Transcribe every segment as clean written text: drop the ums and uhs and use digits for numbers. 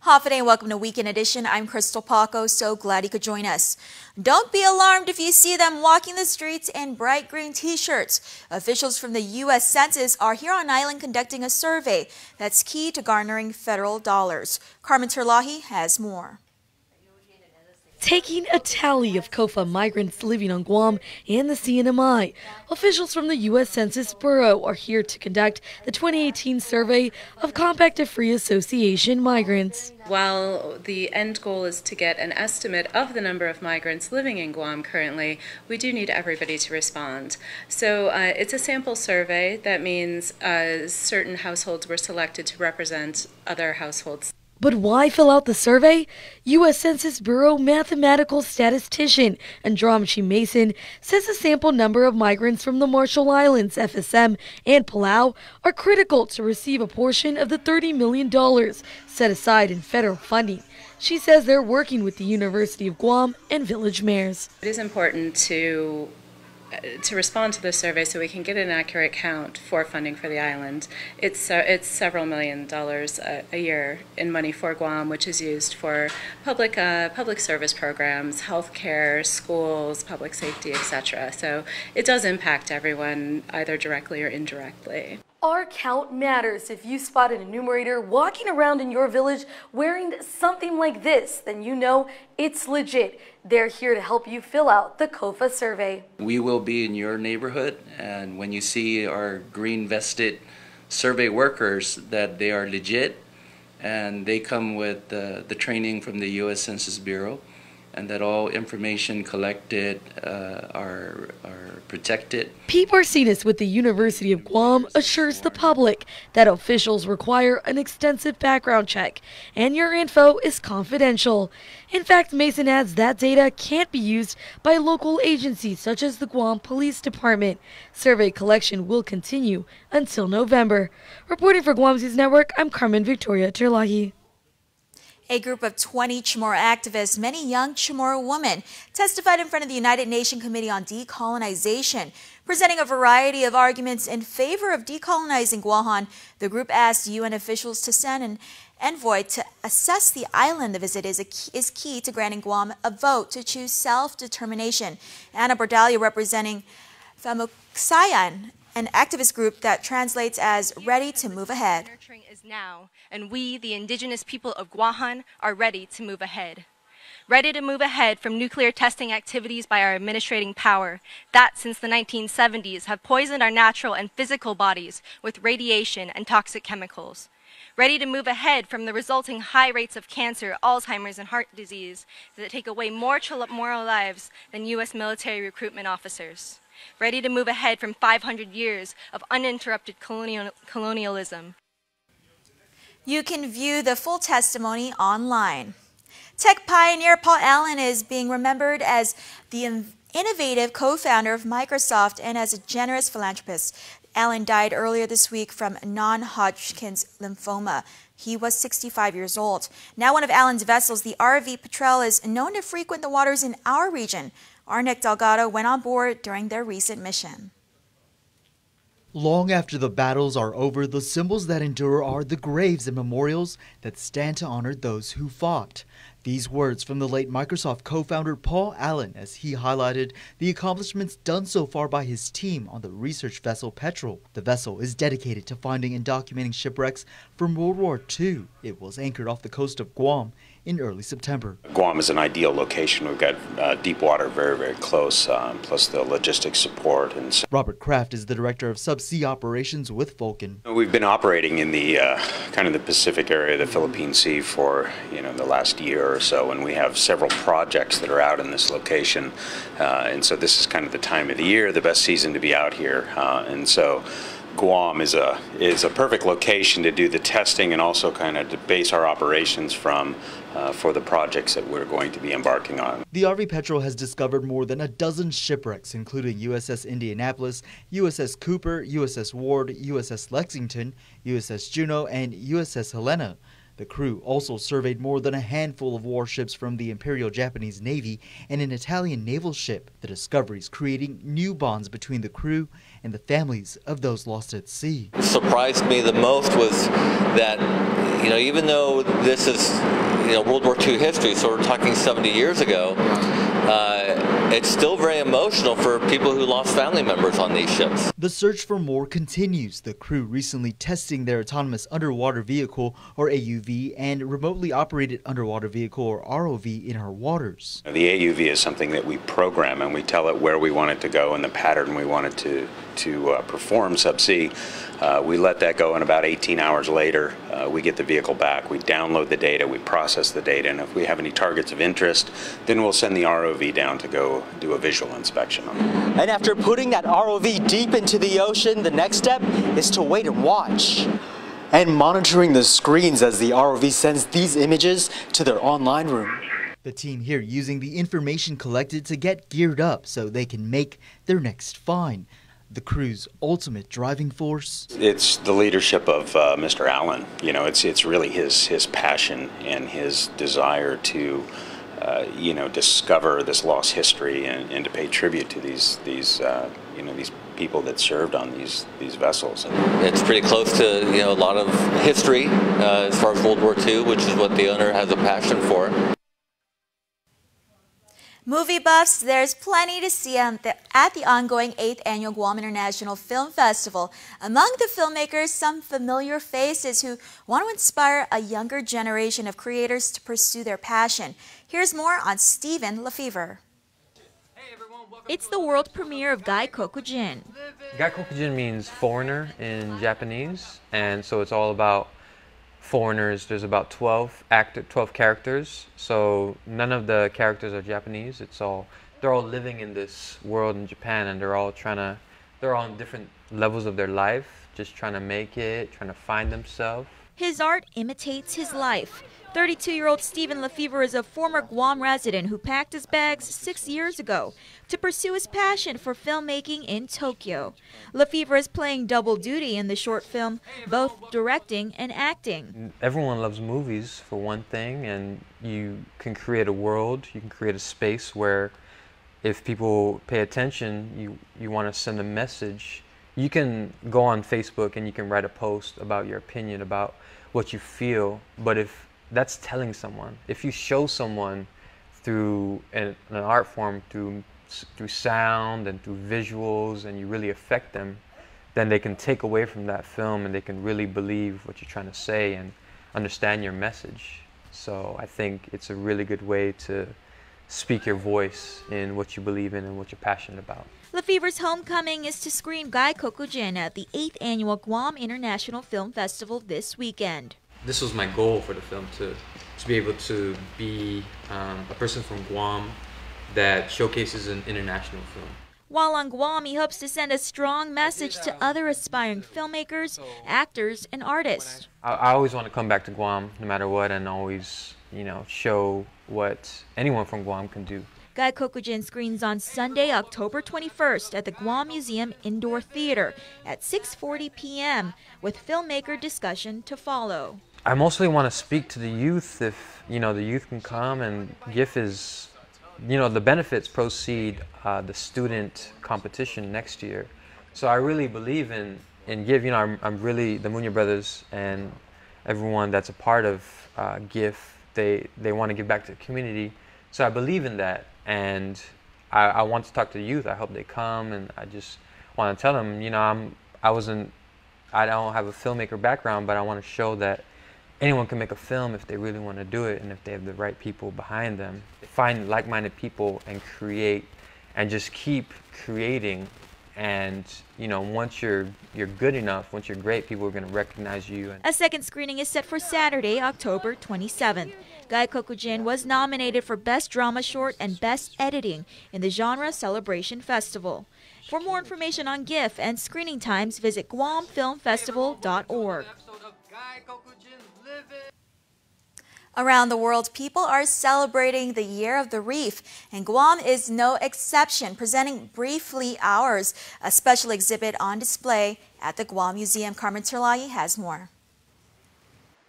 Hafide and welcome to Weekend Edition. I'm Crystal Paco, so glad you could join us. Don't be alarmed if you see them walking the streets in bright green t-shirts. Officials from the U.S. Census are here on island conducting a survey that's key to garnering federal dollars. Carmen Terlahi has more. Taking a tally of KUAM migrants living on Guam and the CNMI, officials from the U.S. Census Bureau are here to conduct the 2018 survey of Compacted Free Association migrants. While the end goal is to get an estimate of the number of migrants living in Guam currently, we do need everybody to respond. So it's a sample survey. That means certain households were selected to represent other households. But why fill out the survey? U.S. Census Bureau mathematical statistician Andromache Mason says a sample number of migrants from the Marshall Islands, FSM, and Palau are critical to receive a portion of the $30 million set aside in federal funding. She says they're working with the University of Guam and village mayors. It is important to respond to the survey so we can get an accurate count for funding for the island. It's several $1 million a year in money for Guam, which is used for public service programs, healthcare, schools, public safety, etc. So it does impact everyone either directly or indirectly. Our count matters. If you spot an enumerator walking around in your village wearing something like this, then you know it's legit. They're here to help you fill out the KUAM survey. We will be in your neighborhood, and when you see our green vested survey workers, that they are legit and they come with the training from the U.S. Census Bureau, and that all information collected are protected. Pete Barcinas with the University of Guam assures the public that officials require an extensive background check and your info is confidential. In fact, Mason adds that data can't be used by local agencies such as the Guam Police Department. Survey collection will continue until November. Reporting for Guam News Network, I'm Carmen Victoria Terlahi. A group of 20 Chamorro activists, many young Chamorro women, testified in front of the United Nations Committee on Decolonization. Presenting a variety of arguments in favor of decolonizing Guam, the group asked UN officials to send an envoy to assess the island. The visit is key to granting Guam a vote to choose self-determination. Anna Bordalio, representing Famuksayan, an activist group that translates as ready to move ahead. Nurturing is now, and we, the indigenous people of Guam, are ready to move ahead. Ready to move ahead from nuclear testing activities by our administrating power that since the 1970s have poisoned our natural and physical bodies with radiation and toxic chemicals. Ready to move ahead from the resulting high rates of cancer, Alzheimer's, and heart disease that take away more lives than U.S. military recruitment officers. Ready to move ahead from 500 years of uninterrupted colonialism. You can view the full testimony online. Tech pioneer Paul Allen is being remembered as the innovative co-founder of Microsoft and as a generous philanthropist. Allen died earlier this week from non-Hodgkin's lymphoma. He was 65 years old. Now one of Allen's vessels, the RV Petrel, is known to frequent the waters in our region. Arnek Delgado went on board during their recent mission. Long after the battles are over, the symbols that endure are the graves and memorials that stand to honor those who fought. These words from the late Microsoft co-founder Paul Allen as he highlighted the accomplishments done so far by his team on the research vessel Petrel. The vessel is dedicated to finding and documenting shipwrecks from World War II. It was anchored off the coast of Guam in early September. Guam is an ideal location. We've got deep water very, very close, plus the logistics support. And so Robert Kraft is the director of subsea operations with Vulcan. We've been operating in the kind of the Pacific area, the Philippine Sea, for the last year or so, and we have several projects that are out in this location. And so this is kind of the time of the year, the best season to be out here, and so Guam is a perfect location to do the testing and also kind of to base our operations from for the projects that we're going to be embarking on. The RV Petrel has discovered more than a dozen shipwrecks, including USS Indianapolis, USS Cooper, USS Ward, USS Lexington, USS Juneau, and USS Helena. The crew also surveyed more than a handful of warships from the Imperial Japanese Navy and an Italian naval ship. The discoveries creating new bonds between the crew and the families of those lost at sea. What surprised me the most was that even though this is, World War II history, so we're talking 70 years ago, it's still very emotional for people who lost family members on these ships. The search for more continues. The crew recently testing their autonomous underwater vehicle, or AUV, and remotely operated underwater vehicle, or ROV, in our waters. The AUV is something that we program, and we tell it where we want it to go and the pattern we want it to perform subsea. We let that go, and about 18 hours later, we get the vehicle back. We download the data, we process the data, and if we have any targets of interest, then we'll send the ROV down to go do a visual inspection on them. And after putting that ROV deep into the ocean, the next step is to wait and watch. And monitoring the screens as the ROV sends these images to their online room. The team here using the information collected to get geared up so they can make their next find. The crew's ultimate driving force? It's the leadership of Mr. Allen. It's really his passion and his desire to, discover this lost history and to pay tribute to these people that served on these vessels. It's pretty close to, a lot of history as far as World War II, which is what the owner has a passion for. Movie buffs, there's plenty to see at the ongoing 8th Annual Guam International Film Festival. Among the filmmakers, some familiar faces who want to inspire a younger generation of creators to pursue their passion. Here's more on Stephen Lefevre. It's the world premiere of Gai Kokujin. Gai Kokujin means foreigner in Japanese, and so it's all about foreigners. There's about 12 characters, so none of the characters are Japanese. They're all living in this world in Japan, and they're all on different levels of their life, just trying to make it, trying to find themselves. His art imitates his life. 32-year-old Stephen Lefevre is a former Guam resident who packed his bags 6 years ago to pursue his passion for filmmaking in Tokyo. Lefevre is playing double duty in the short film, both directing and acting. Everyone loves movies, for one thing, and you can create a world, you can create a space where if people pay attention, you want to send a message. You can go on Facebook and you can write a post about your opinion, about what you feel, but if that's telling someone. If you show someone through an art form, through sound and through visuals, and you really affect them, then they can take away from that film and they can really believe what you're trying to say and understand your message. So I think it's a really good way to speak your voice in what you believe in and what you're passionate about. Lefevre's homecoming is to screen Gai Kokujin at the 8th Annual Guam International Film Festival this weekend. This was my goal for the film, to be able to be a person from Guam that showcases an international film. While on Guam, he hopes to send a strong message to other aspiring filmmakers, actors, and artists. I always want to come back to Guam no matter what, and always, show what anyone from Guam can do. Gai Kokujin screens on Sunday, October 21st at the Guam Museum Indoor Theater at 6:40 p.m. with filmmaker discussion to follow. I mostly want to speak to the youth. If the youth can come, and GIF is, the benefits proceed the student competition next year. So I really believe in GIF. I'm really, the Munya brothers and everyone that's a part of GIF, they want to give back to the community. So I believe in that, and I want to talk to the youth. I hope they come, and I just want to tell them, I don't have a filmmaker background, but I want to show that anyone can make a film if they really want to do it, and if they have the right people behind them. Find like-minded people and create, and just keep creating. And once you're good enough, once you're great, people are going to recognize you. A second screening is set for Saturday, October 27th. Gai Kokujin was nominated for Best Drama Short and Best Editing in the Genre Celebration Festival. For more information on GIF and screening times, visit guamfilmfestival.org. Around the world, people are celebrating the Year of the Reef, and Guam is no exception, presenting Briefly Ours, a special exhibit on display at the Guam Museum. Carmen Terlai has more.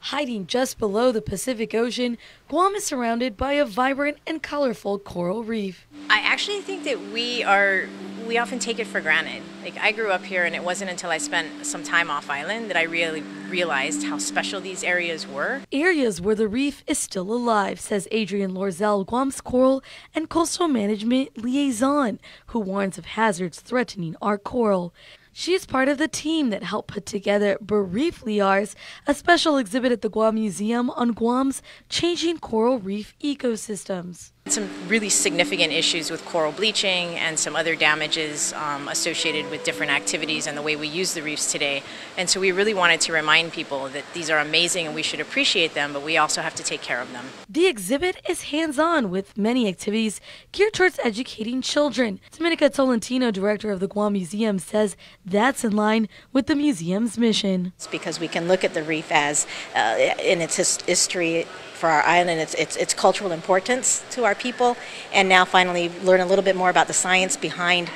Hiding just below the Pacific Ocean, Guam is surrounded by a vibrant and colorful coral reef. I actually think that we often take it for granted. Like, I grew up here, and it wasn't until I spent some time off island that I really realized how special these areas were. Areas where the reef is still alive, says Adrienne Lorzell, Guam's coral and coastal management liaison, who warns of hazards threatening our coral. She is part of the team that helped put together Reef Liars, a special exhibit at the Guam Museum on Guam's changing coral reef ecosystems. Some really significant issues with coral bleaching and some other damages associated with different activities and the way we use the reefs today. And so we really wanted to remind people that these are amazing and we should appreciate them, but we also have to take care of them. The exhibit is hands-on with many activities geared towards educating children. Dominica Tolentino, director of the Guam Museum, says that's in line with the museum's mission. It's because we can look at the reef as in its history for our island, its cultural importance to our people, and now finally learn a little bit more about the science behind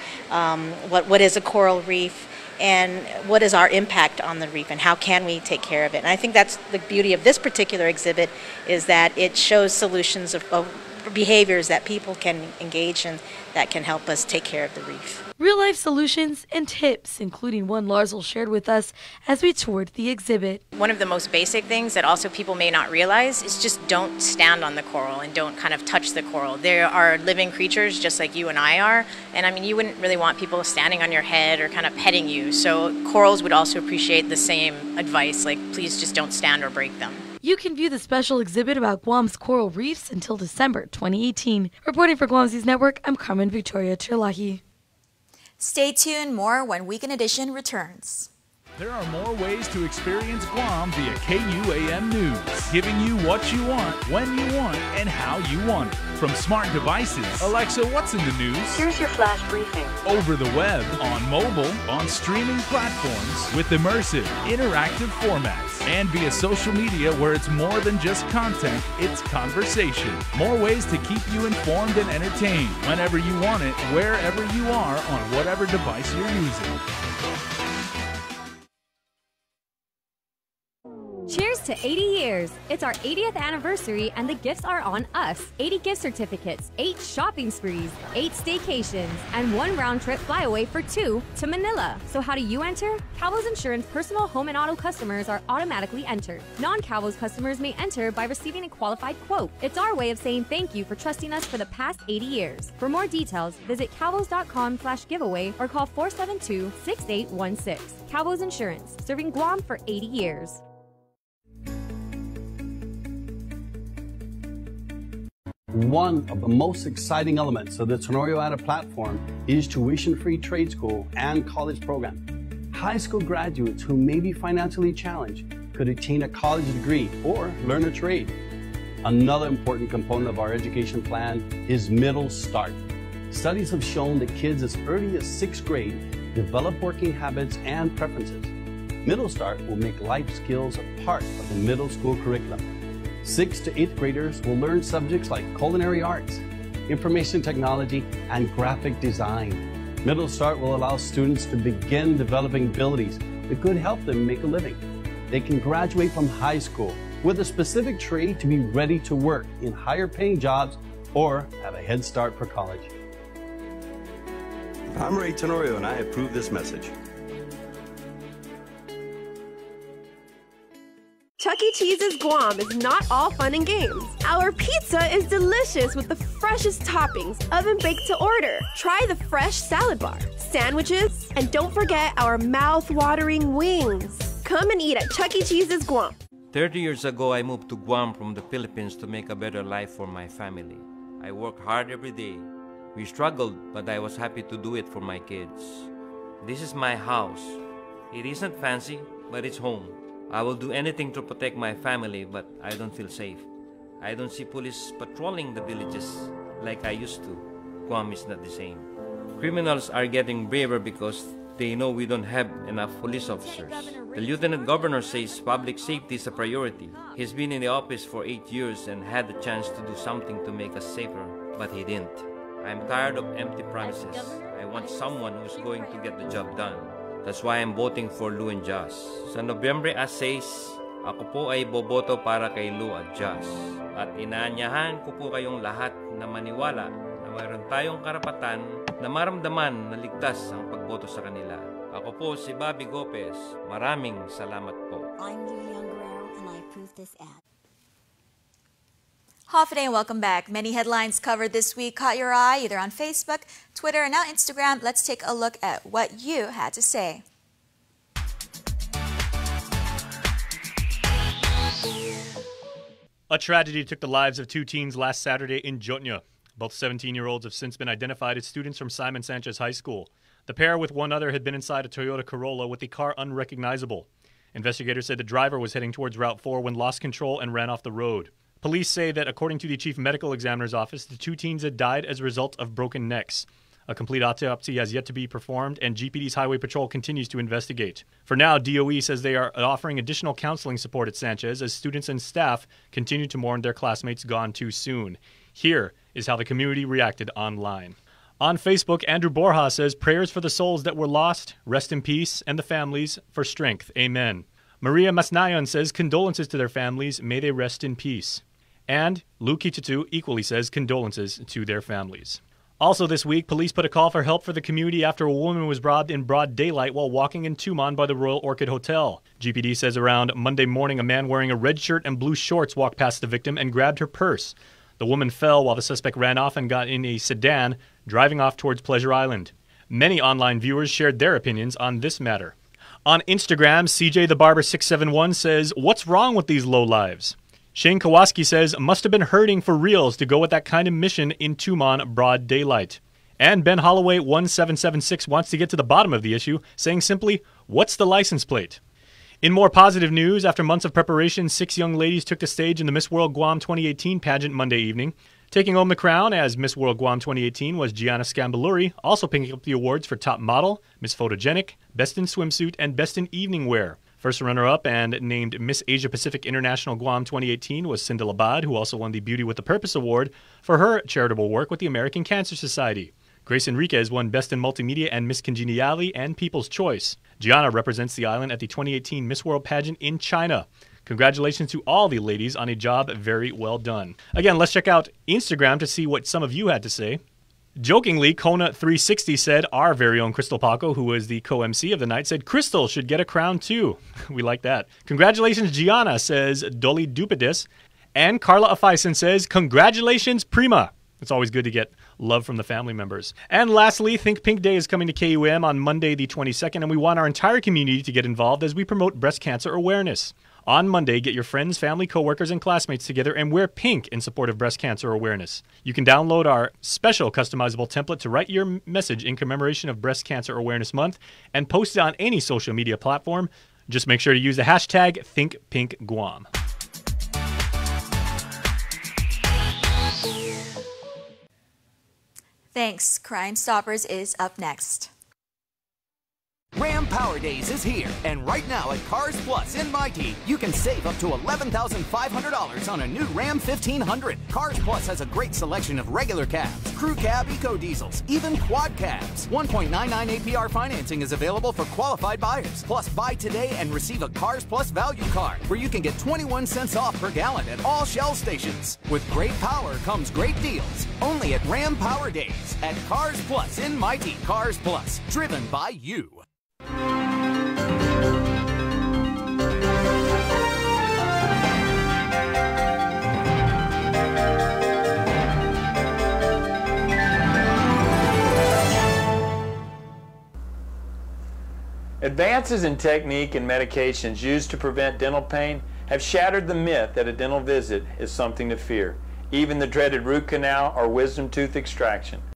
what is a coral reef and what is our impact on the reef and how can we take care of it. And I think that's the beauty of this particular exhibit, is that it shows solutions of behaviors that people can engage in that can help us take care of the reef. Real-life solutions and tips, including one Larzell shared with us as we toured the exhibit. One of the most basic things that also people may not realize is just don't stand on the coral and don't kind of touch the coral. There are living creatures just like you and I are, and I mean, you wouldn't really want people standing on your head or kind of petting you. So corals would also appreciate the same advice, like please just don't stand or break them. You can view the special exhibit about Guam's coral reefs until December 2018. Reporting for Guam's News Network, I'm Carmen Victoria Terlahi. Stay tuned. More when Weekend Edition returns. There are more ways to experience Guam via KUAM News, giving you what you want, when you want, and how you want it. From smart devices, Alexa, what's in the news? Here's your flash briefing. Over the web, on mobile, on streaming platforms, with immersive, interactive formats, and via social media where it's more than just content, it's conversation. More ways to keep you informed and entertained whenever you want it, wherever you are, on whatever device you're using. Cheers to 80 years! It's our 80th anniversary and the gifts are on us. 80 gift certificates, 8 shopping sprees, 8 staycations, and 1 round-trip flyaway for 2 to Manila. So how do you enter? Calvo's Insurance personal home and auto customers are automatically entered. Non-Calvo's customers may enter by receiving a qualified quote. It's our way of saying thank you for trusting us for the past 80 years. For more details, visit calvos.com/giveaway or call 472-6816. Calvo's Insurance, serving Guam for 80 years. One of the most exciting elements of the Tenorio Ada platform is tuition-free trade school and college program. High school graduates who may be financially challenged could attain a college degree or learn a trade. Another important component of our education plan is Middle Start. Studies have shown that kids as early as 6th grade develop working habits and preferences. Middle Start will make life skills a part of the middle school curriculum. 6th to 8th graders will learn subjects like culinary arts, information technology, and graphic design. Middle Start will allow students to begin developing abilities that could help them make a living. They can graduate from high school with a specific trade to be ready to work in higher paying jobs or have a head start for college. I'm Ray Tenorio and I approve this message. Chuck E. Cheese's Guam is not all fun and games. Our pizza is delicious with the freshest toppings, oven-baked to order. Try the fresh salad bar, sandwiches, and don't forget our mouth-watering wings. Come and eat at Chuck E. Cheese's Guam. 30 years ago, I moved to Guam from the Philippines to make a better life for my family. I worked hard every day. We struggled, but I was happy to do it for my kids. This is my house. It isn't fancy, but it's home. I will do anything to protect my family, but I don't feel safe. I don't see police patrolling the villages like I used to. Guam is not the same. Criminals are getting braver because they know we don't have enough police officers. The Lieutenant Governor says public safety is a priority. He's been in the office for 8 years and had the chance to do something to make us safer, but he didn't. I'm tired of empty promises. I want someone who's going to get the job done. That's why I'm voting for Lou and Joss. Sa Nobyembre 6, ako po ay boboto para kay Lou at Joss. At inaanyahan ko po kayong lahat na maniwala na mayroon tayong karapatan na maramdaman na ligtas ang pagboto sa kanila. Ako po si Bobby Gopez. Maraming salamat po. I'm Lee Young-Guerrero and I approve this ad. Hafide and welcome back. Many headlines covered this week caught your eye either on Facebook, Twitter, and now Instagram. Let's take a look at what you had to say. A tragedy took the lives of two teens last Saturday in Jotnya. Both 17-year-olds have since been identified as students from Simon Sanchez High School. The pair with one other had been inside a Toyota Corolla with the car unrecognizable. Investigators said the driver was heading towards Route 4 when lost control and ran off the road. Police say that according to the Chief Medical Examiner's office, the two teens had died as a result of broken necks. A complete autopsy has yet to be performed, and GPD's Highway Patrol continues to investigate. For now, DOE says they are offering additional counseling support at Sanchez as students and staff continue to mourn their classmates gone too soon. Here is how the community reacted online. On Facebook, Andrew Borja says, "Prayers for the souls that were lost, rest in peace, and the families for strength. Amen." Maria Masnayon says, "Condolences to their families, may they rest in peace." And Lou Kichitu equally says condolences to their families. Also this week, police put a call for help for the community after a woman was robbed in broad daylight while walking in Tumon by the Royal Orchid Hotel. GPD says around Monday morning, a man wearing a red shirt and blue shorts walked past the victim and grabbed her purse. The woman fell while the suspect ran off and got in a sedan, driving off towards Pleasure Island. Many online viewers shared their opinions on this matter. On Instagram, CJ the Barber 671 says, "What's wrong with these lowlives?" Shane Kowalski says, "Must have been hurting for reals to go with that kind of mission in Tumon broad daylight." And Ben Holloway 1776 wants to get to the bottom of the issue, saying simply, "What's the license plate?" In more positive news, after months of preparation, 6 young ladies took the stage in the Miss World Guam 2018 pageant Monday evening. Taking home the crown as Miss World Guam 2018 was Gianna Scambaluri, also picking up the awards for Top Model, Miss Photogenic, Best in Swimsuit, and Best in Evening Wear. First runner-up and named Miss Asia Pacific International Guam 2018 was Cindy Labad, who also won the Beauty with a Purpose Award for her charitable work with the American Cancer Society. Grace Enriquez won Best in Multimedia and Miss Congeniality and People's Choice. Gianna represents the island at the 2018 Miss World pageant in China. Congratulations to all the ladies on a job very well done. Again, let's check out Instagram to see what some of you had to say. Jokingly, Kona360 said, our very own Crystal Paco, who was the co-MC of the night, said, "Crystal should get a crown too." We like that. Congratulations, Gianna, says Dolly Dupidis. And Carla Afeisen says, "Congratulations, Prima." It's always good to get love from the family members. And lastly, Think Pink Day is coming to KUAM on Monday the 22nd, and we want our entire community to get involved as we promote breast cancer awareness. On Monday, get your friends, family, coworkers, and classmates together and wear pink in support of breast cancer awareness. You can download our special customizable template to write your message in commemoration of Breast Cancer Awareness Month and post it on any social media platform. Just make sure to use the hashtag ThinkPinkGuam. Thanks. Crime Stoppers is up next. Ram Power Days is here, and right now at Cars Plus in Mighty, you can save up to $11,500 on a new Ram 1500. Cars Plus has a great selection of regular cabs, crew cab eco diesels, even quad cabs. 1.99 APR financing is available for qualified buyers. Plus, buy today and receive a Cars Plus value card, where you can get 21 cents off per gallon at all Shell stations. With great power comes great deals. Only at Ram Power Days at Cars Plus in Mighty. Cars Plus, driven by you. Advances in technique and medications used to prevent dental pain have shattered the myth that a dental visit is something to fear, even the dreaded root canal or wisdom tooth extraction.